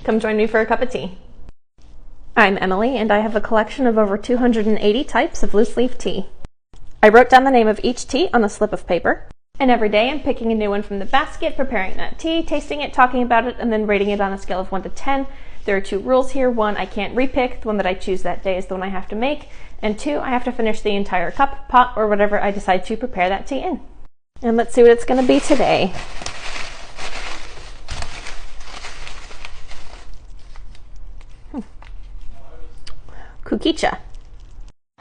Come join me for a cup of tea. I'm Emily, and I have a collection of over 280 types of loose leaf tea. I wrote down the name of each tea on a slip of paper, and every day I'm picking a new one from the basket, preparing that tea, tasting it, talking about it, and then rating it on a scale of 1 to 10. There are 2 rules here. 1, I can't repick. The one that I choose that day is the one I have to make. And 2, I have to finish the entire cup, pot, or whatever I decide to prepare that tea in. And let's see what it's going to be today. Kukicha.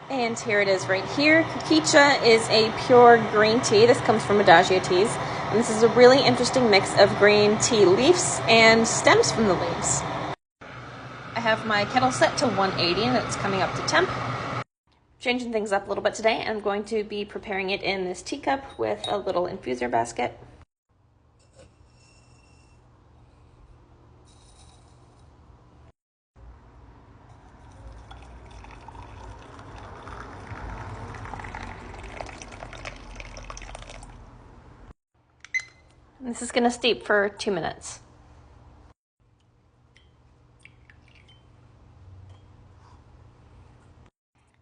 And here it is right here. Kukicha is a pure green tea. This comes from Adagio Teas. And this is a really interesting mix of green tea leaves and stems from the leaves. I have my kettle set to 180 and it's coming up to temp. Changing things up a little bit today. I'm going to be preparing it in this teacup with a little infuser basket. This is going to steep for 2 minutes.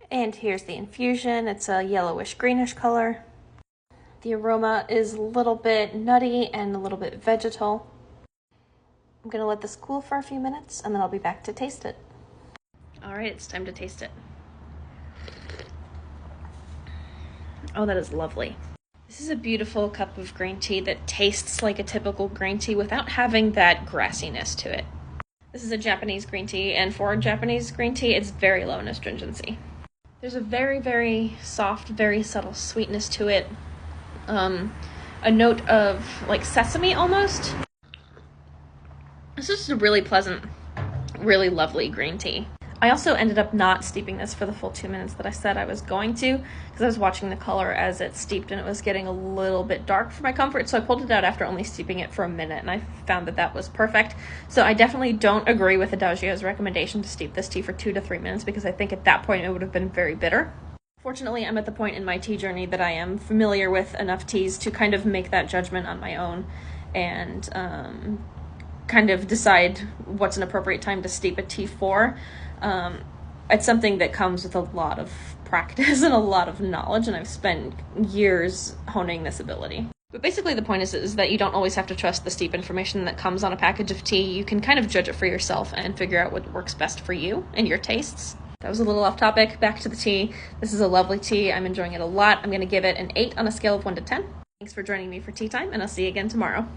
And here's the infusion. It's a yellowish greenish color. The aroma is a little bit nutty and a little bit vegetal. I'm going to let this cool for a few minutes and then I'll be back to taste it. All right, it's time to taste it. Oh, that is lovely. This is a beautiful cup of green tea that tastes like a typical green tea without having that grassiness to it. This is a Japanese green tea, and for Japanese green tea, it's very low in astringency. There's a very, very soft, very subtle sweetness to it. A note of like sesame almost. This is a really pleasant, really lovely green tea. I also ended up not steeping this for the full 2 minutes that I said I was going to, because I was watching the color as it steeped and it was getting a little bit dark for my comfort, so I pulled it out after only steeping it for a minute, and I found that that was perfect. So I definitely don't agree with Adagio's recommendation to steep this tea for 2 to 3 minutes, because I think at that point it would have been very bitter. Fortunately, I'm at the point in my tea journey that I am familiar with enough teas to kind of make that judgment on my own and kind of decide what's an appropriate time to steep a tea for. It's something that comes with a lot of practice and a lot of knowledge, and I've spent years honing this ability. But basically the point is that you don't always have to trust the steep information that comes on a package of tea. You can kind of judge it for yourself and figure out what works best for you and your tastes. That was a little off topic. Back to the tea. This is a lovely tea. I'm enjoying it a lot. I'm going to give it an 8 on a scale of 1 to 10. Thanks for joining me for tea time, and I'll see you again tomorrow.